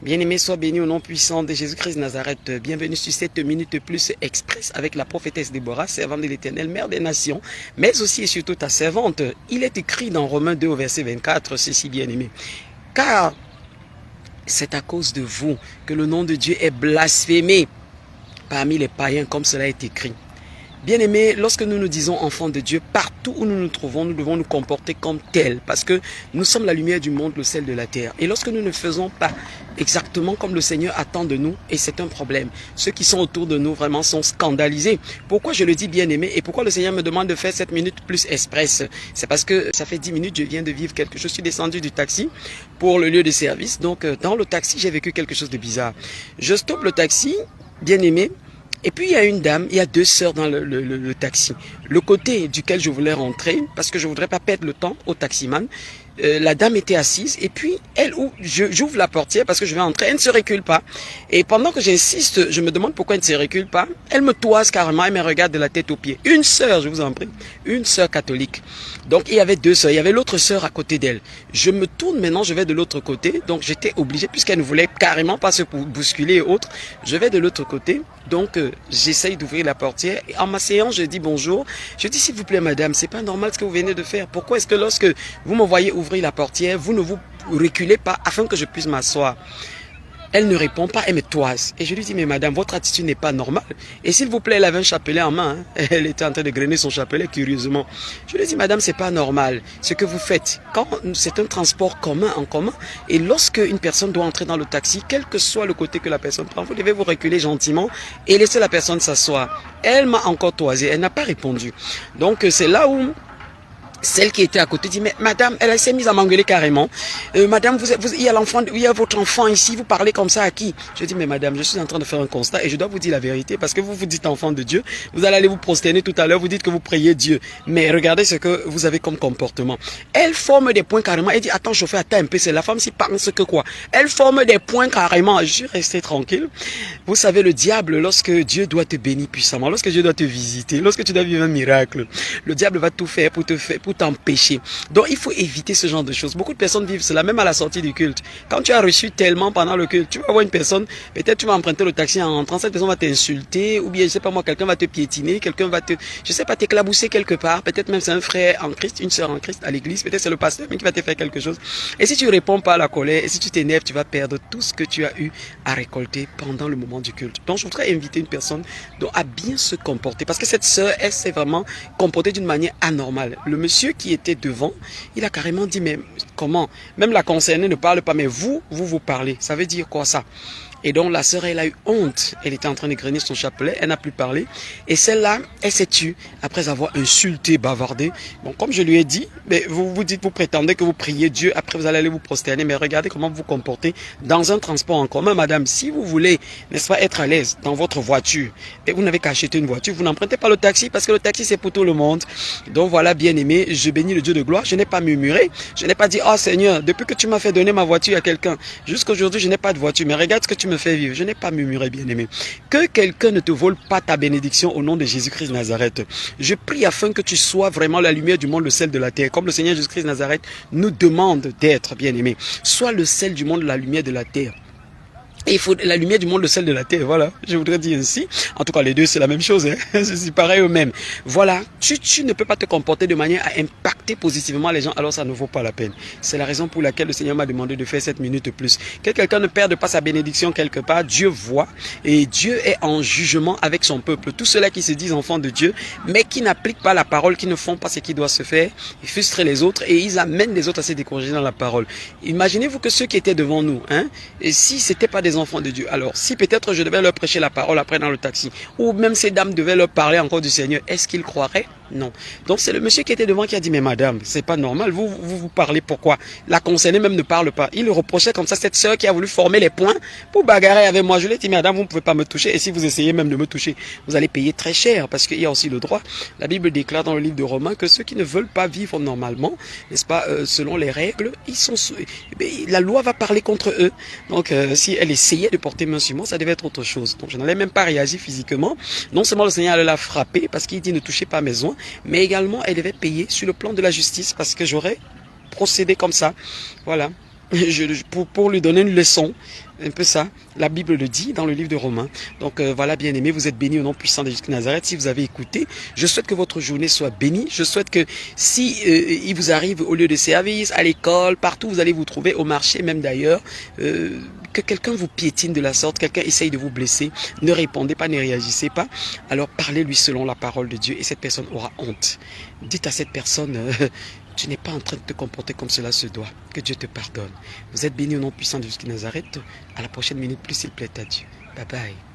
Bien-aimé, sois béni au nom puissant de Jésus-Christ de Nazareth. Bienvenue sur cette minute plus express avec la prophétesse Déborah, servante de l'Éternel, mère des nations, mais aussi et surtout ta servante. Il est écrit dans Romains 2 au verset 24, ceci bien-aimé. Car c'est à cause de vous que le nom de Dieu est blasphémé parmi les païens, comme cela est écrit. Bien-aimés, lorsque nous nous disons enfants de Dieu, partout où nous nous trouvons, nous devons nous comporter comme tels, parce que nous sommes la lumière du monde, le sel de la terre. Et lorsque nous ne faisons pas exactement comme le Seigneur attend de nous, et c'est un problème, ceux qui sont autour de nous vraiment sont scandalisés. Pourquoi je le dis bien-aimé, et pourquoi le Seigneur me demande de faire cette minute plus express? C'est parce que ça fait 10 minutes, je viens de vivre quelque chose. Je suis descendu du taxi pour le lieu de service, donc dans le taxi, j'ai vécu quelque chose de bizarre. Je stoppe le taxi, bien-aimé. Et puis il y a une dame, il y a deux sœurs dans le taxi. Le côté duquel je voulais rentrer, parce que je ne voudrais pas perdre le temps au taximan, la dame était assise et puis elle, j'ouvre la portière parce que je vais entrer, elle ne se recule pas. Et pendant que j'insiste, je me demande pourquoi elle ne se recule pas. Elle me toise carrément, elle me regarde de la tête aux pieds. Une sœur, je vous en prie, une sœur catholique. Donc il y avait deux sœurs, il y avait l'autre sœur à côté d'elle. Je me tourne maintenant, je vais de l'autre côté. Donc j'étais obligé, puisqu'elle ne voulait carrément pas se bousculer et autres, je vais de l'autre côté. Donc j'essaye d'ouvrir la portière. Et en m'asseyant, je dis bonjour. Je dis s'il vous plaît madame, c'est pas normal ce que vous venez de faire. Pourquoi est-ce que lorsque vous me voyez ouvrir la portière, vous ne vous reculez pas afin que je puisse m'asseoir? Elle ne répond pas, elle me toise. Et je lui dis, mais madame, votre attitude n'est pas normale. Et s'il vous plaît, elle avait un chapelet en main. Hein. Elle était en train de grainer son chapelet, curieusement. Je lui dis, madame, c'est pas normal. Ce que vous faites, quand c'est un transport commun en commun, et lorsque une personne doit entrer dans le taxi, quel que soit le côté que la personne prend, vous devez vous reculer gentiment et laisser la personne s'asseoir. Elle m'a encore toisé, elle n'a pas répondu. Donc c'est là où celle qui était à côté dit, mais madame, elle s'est mise à m'engueuler carrément. Madame, il y a l'enfant, il y a votre enfant ici, vous parlez comme ça à qui? Je dis, mais madame, je suis en train de faire un constat et je dois vous dire la vérité parce que vous vous dites enfant de Dieu, vous allez aller vous prosterner tout à l'heure, vous dites que vous priez Dieu. Mais regardez ce que vous avez comme comportement. Elle forme des points carrément, elle dit, attends chauffeur, attends un peu, c'est la femme qui pense que quoi? Elle forme des points carrément, je suis resté tranquille. Vous savez, le diable, lorsque Dieu doit te bénir puissamment, lorsque Dieu doit te visiter, lorsque tu dois vivre un miracle, le diable va tout faire pour t'empêcher. Donc il faut éviter ce genre de choses. Beaucoup de personnes vivent cela, même à la sortie du culte. Quand tu as reçu tellement pendant le culte, tu vas voir une personne, peut-être tu vas emprunter le taxi en rentrant, cette personne va t'insulter, ou bien je sais pas moi, quelqu'un va te piétiner, quelqu'un va te, je sais pas, t'éclabousser quelque part, peut-être même c'est un frère en Christ, une sœur en Christ à l'église, peut-être c'est le pasteur même qui va te faire quelque chose. Et si tu réponds pas à la colère, et si tu t'énerves, tu vas perdre tout ce que tu as eu à récolter pendant le moment du culte. Donc je voudrais inviter une personne à bien se comporter, parce que cette sœur, elle s'est vraiment comportée d'une manière anormale. Le monsieur qui était devant, il a carrément dit, mais comment? Même la concernée ne parle pas, mais vous parlez. Ça veut dire quoi ça? Et donc la sœur, elle a eu honte. Elle était en train de grainer son chapelet, elle n'a plus parlé. Et celle-là, elle s'est tue après avoir insulté, bavardé. Bon, comme je lui ai dit, mais vous prétendez que vous priez Dieu, après vous allez aller vous prosterner. Mais regardez comment vous vous comportez dans un transport en commun, madame. Si vous voulez, n'est-ce pas, être à l'aise dans votre voiture, et vous n'avez qu'à acheter une voiture, vous n'empruntez pas le taxi, parce que le taxi, c'est pour tout le monde. Donc voilà, bien aimé, je bénis le Dieu de gloire. Je n'ai pas murmuré. Je n'ai pas dit, oh Seigneur, depuis que tu m'as fait donner ma voiture à quelqu'un, jusqu'aujourd'hui, je n'ai pas de voiture. Mais regarde ce que tu me fais vivre. Je n'ai pas murmuré, bien-aimé. Que quelqu'un ne te vole pas ta bénédiction au nom de Jésus-Christ de Nazareth. Je prie afin que tu sois vraiment la lumière du monde, le sel de la terre. Comme le Seigneur Jésus-Christ de Nazareth nous demande d'être, bien-aimé. Sois le sel du monde, la lumière de la terre. Et il faut la lumière du monde, le sel de la terre, voilà, je voudrais dire ainsi. En tout cas, les deux, c'est la même chose, hein. C'est pareil eux-mêmes. Voilà, tu ne peux pas te comporter de manière à impacter positivement les gens, alors ça ne vaut pas la peine. C'est la raison pour laquelle le Seigneur m'a demandé de faire cette minute plus. Que quelqu'un ne perde pas sa bénédiction quelque part, Dieu voit, et Dieu est en jugement avec son peuple. Tous ceux-là qui se disent enfants de Dieu, mais qui n'appliquent pas la parole, qui ne font pas ce qui doit se faire, ils frustrent les autres et ils amènent les autres à se décourager dans la parole. Imaginez-vous que ceux qui étaient devant nous, hein, et si c'était pas des enfants de Dieu, alors si peut-être je devais leur prêcher la parole après dans le taxi, ou même ces dames devaient leur parler encore du Seigneur, est-ce qu'ils croiraient? Non. Donc c'est le monsieur qui était devant qui a dit, mais madame, c'est pas normal, vous parlez pourquoi? La concernée même ne parle pas. Il le reprochait comme ça, cette sœur qui a voulu former les points pour bagarrer avec moi. Je lui ai dit, madame, vous ne pouvez pas me toucher, et si vous essayez même de me toucher, vous allez payer très cher, parce qu'il y a aussi le droit. La Bible déclare dans le livre de Romains que ceux qui ne veulent pas vivre normalement, n'est-ce pas, selon les règles, ils sont, la loi va parler contre eux. Donc si elle essayait de porter main sur moi, ça devait être autre chose. Donc je n'allais même pas réagir physiquement. Non seulement le Seigneur allait la frapper, parce qu'il dit ne touchez pas mes oins, mais également elle devait payer sur le plan de la justice, parce que j'aurais procédé comme ça. Voilà. pour lui donner une leçon, un peu ça. La Bible le dit dans le livre de Romains. Donc voilà, bien aimé, vous êtes bénis au nom puissant de Jésus de Nazareth. Si vous avez écouté, je souhaite que votre journée soit bénie. Je souhaite que si il vous arrive au lieu de service, à l'école, partout, vous allez vous trouver au marché, même d'ailleurs, que quelqu'un vous piétine de la sorte, quelqu'un essaye de vous blesser, ne répondez pas, ne réagissez pas. Alors parlez-lui selon la parole de Dieu et cette personne aura honte. Dites à cette personne... tu n'es pas en train de te comporter comme cela se doit. Que Dieu te pardonne. Vous êtes bénis au nom puissant de Jésus de Nazareth. À la prochaine minute, plus s'il plaît à Dieu. Bye bye.